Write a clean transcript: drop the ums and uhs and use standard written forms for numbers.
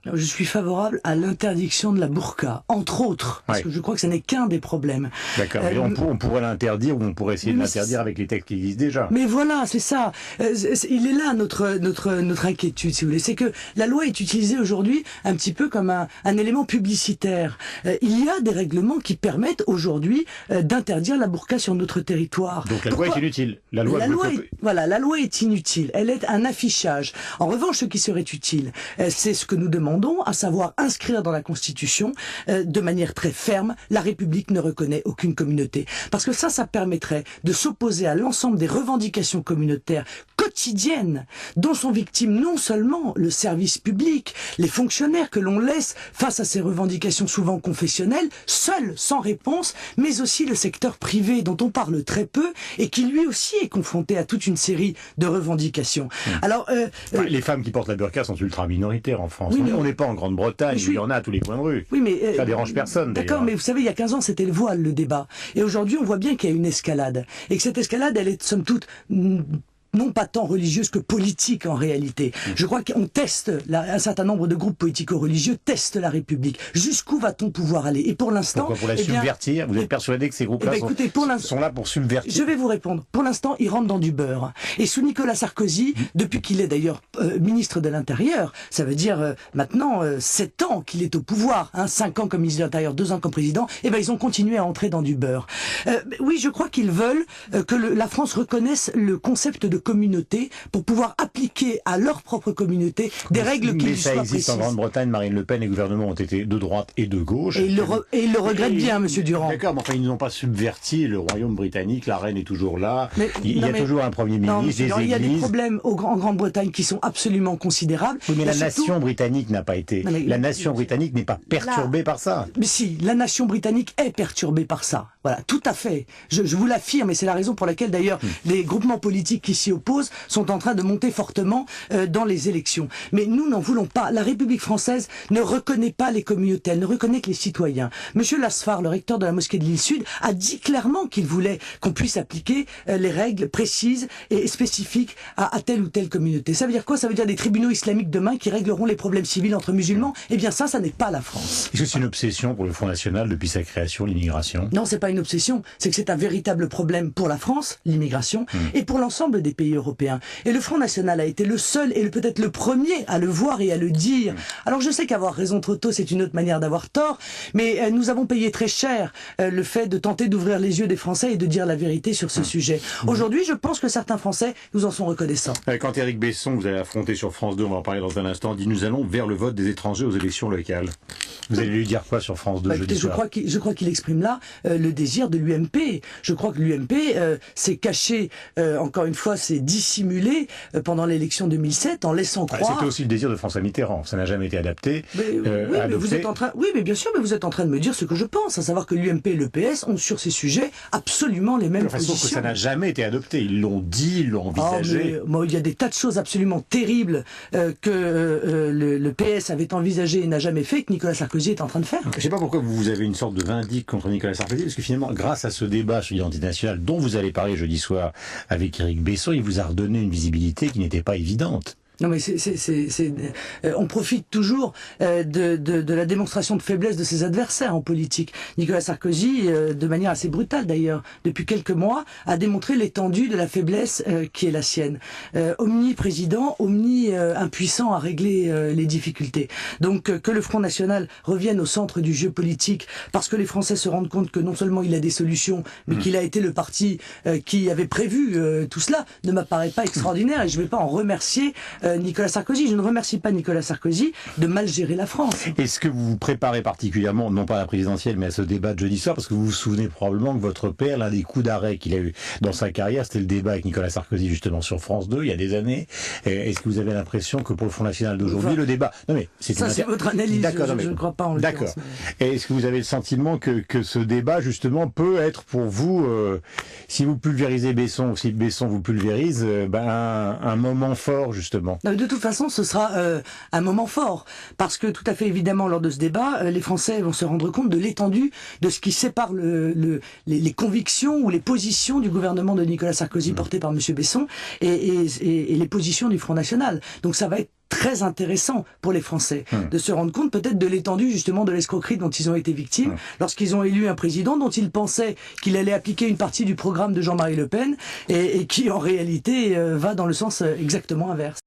Je suis favorable à l'interdiction de la burqa, entre autres, parce que je crois que ce n'est qu'un des problèmes. D'accord, mais on pourrait l'interdire, ou on pourrait essayer de l'interdire avec les textes qui existent déjà. Mais voilà, c'est ça. Il est là notre inquiétude, si vous voulez. C'est que la loi est utilisée aujourd'hui un petit peu comme un élément publicitaire. Il y a des règlements qui permettent aujourd'hui d'interdire la burqa sur notre territoire. Donc la loi est inutile. La loi est inutile. Elle est un affichage. En revanche, ce qui serait utile, c'est ce que nous demandons, à savoir inscrire dans la Constitution de manière très ferme, la République ne reconnaît aucune communauté. Parce que ça permettrait de s'opposer à l'ensemble des revendications communautaires quotidiennes dont sont victimes non seulement le service public, les fonctionnaires que l'on laisse face à ces revendications souvent confessionnelles, seuls, sans réponse, mais aussi le secteur privé dont on parle très peu et qui lui aussi est confronté à toute une série de revendications. Alors, les femmes qui portent la burqa sont ultra minoritaires en France. Oui, on n'est pas en Grande-Bretagne, où il y en a à tous les coins de rue. Oui, mais ça dérange personne. D'accord, mais vous savez, il y a 15 ans, c'était le voile, le débat. Et aujourd'hui, on voit bien qu'il y a une escalade. Et que cette escalade, elle est somme toute non pas tant religieuse que politique en réalité. Je crois qu'on teste, un certain nombre de groupes politico-religieux testent la République. Jusqu'où va-t-on pouvoir aller? Et pour l'instant... Pourquoi? Pour la subvertir? Vous êtes persuadé que ces groupes-là sont là pour subvertir? Je vais vous répondre. Pour l'instant, ils rentrent dans du beurre. Et sous Nicolas Sarkozy, depuis qu'il est d'ailleurs ministre de l'Intérieur, ça veut dire maintenant 7 ans qu'il est au pouvoir, 5 ans comme ministre de l'Intérieur, 2 ans comme président, et ben ils ont continué à entrer dans du beurre. Oui, je crois qu'ils veulent que la France reconnaisse le concept de communauté pour pouvoir appliquer à leur propre communauté des règles qui lui soient précises. Mais ça existe en Grande-Bretagne. Marine Le Pen et le gouvernement ont été de droite et de gauche. Et ils le regrettent bien, Monsieur Durand. D'accord, mais enfin, ils n'ont pas subverti le royaume britannique. La reine est toujours là. Il y a toujours un Premier ministre, des églises. Il y a des problèmes en Grande-Bretagne qui sont absolument considérables. Oui, mais la nation britannique n'a pas été... La nation britannique n'est pas perturbée par ça. Mais si, la nation britannique est perturbée par ça. Voilà, tout à fait. Je vous l'affirme, et c'est la raison pour laquelle, d'ailleurs, les groupements politiques qui s'y opposent sont en train de monter fortement dans les élections. Mais nous n'en voulons pas. La République française ne reconnaît pas les communautés, elle ne reconnaît que les citoyens. Monsieur Lasfar, le recteur de la mosquée de l'Île Sud, a dit clairement qu'il voulait qu'on puisse appliquer les règles précises et spécifiques à telle ou telle communauté. Ça veut dire quoi? Ça veut dire des tribunaux islamiques demain qui régleront les problèmes civils entre musulmans? Eh bien ça n'est pas la France. Est-ce que c'est une obsession pour le Front National depuis sa création, l'immigration? Non, c'est pas une obsession, c'est que c'est un véritable problème pour la France, l'immigration, et pour l'ensemble des pays européens. Et le Front National a été le seul et peut-être le premier à le voir et à le dire. Alors je sais qu'avoir raison trop tôt, c'est une autre manière d'avoir tort, mais nous avons payé très cher le fait de tenter d'ouvrir les yeux des Français et de dire la vérité sur ce sujet. Aujourd'hui, je pense que certains Français nous en sont reconnaissants. Quand Éric Besson, vous allez affronter sur France 2, on va en parler dans un instant, dit « Nous allons vers le vote des étrangers aux élections locales ». Vous allez lui dire quoi sur France 2 jeudi soir? Je crois qu'il exprime là le désir de l'UMP. Je crois que l'UMP s'est caché, encore une fois, s'est dissimulé pendant l'élection 2007 en laissant croire... C'était aussi le désir de François Mitterrand, ça n'a jamais été adapté. Oui, mais bien sûr, mais vous êtes en train de me dire ce que je pense, à savoir que l'UMP et le PS ont sur ces sujets absolument les mêmes positions. Sauf que ça n'a jamais été adopté, ils l'ont dit, ils l'ont envisagé. Il y a des tas de choses absolument terribles que le PS avait envisagé et n'a jamais fait, que Nicolas Sarkozy est en train de faire. Je ne sais pas pourquoi vous avez une sorte de vindicte contre Nicolas Sarkozy, parce que finalement, grâce à ce débat sur l'identité nationale dont vous allez parler jeudi soir avec Éric Besson, il vous a redonné une visibilité qui n'était pas évidente. Non mais on profite toujours de la démonstration de faiblesse de ses adversaires en politique. Nicolas Sarkozy, de manière assez brutale d'ailleurs, depuis quelques mois, a démontré l'étendue de la faiblesse qui est la sienne. Omni-président, impuissant à régler les difficultés. Donc que le Front National revienne au centre du jeu politique, parce que les Français se rendent compte que non seulement il a des solutions, mais qu'il a été le parti qui avait prévu tout cela, ne m'apparaît pas extraordinaire, et je ne vais pas en remercier Nicolas Sarkozy. Je ne remercie pas Nicolas Sarkozy de mal gérer la France. Est-ce que vous vous préparez particulièrement, non pas à la présidentielle, mais à ce débat de jeudi soir, parce que vous vous souvenez probablement que votre père, l'un des coups d'arrêt qu'il a eu dans sa carrière, c'était le débat avec Nicolas Sarkozy justement sur France 2, il y a des années. Est-ce que vous avez l'impression que pour le Front National d'aujourd'hui, le débat... Non mais c'est votre analyse, je ne crois pas en le D'accord. Est-ce que vous avez le sentiment que ce débat justement peut être pour vous, si vous pulvérisez Besson, ou si Besson vous pulvérise, un moment fort justement? De toute façon, ce sera un moment fort, parce que tout à fait évidemment, lors de ce débat, les Français vont se rendre compte de l'étendue de ce qui sépare les convictions ou les positions du gouvernement de Nicolas Sarkozy porté par M. Besson et les positions du Front National. Donc ça va être très intéressant pour les Français de se rendre compte peut-être de l'étendue justement de l'escroquerie dont ils ont été victimes lorsqu'ils ont élu un président dont ils pensaient qu'il allait appliquer une partie du programme de Jean-Marie Le Pen et qui en réalité va dans le sens exactement inverse.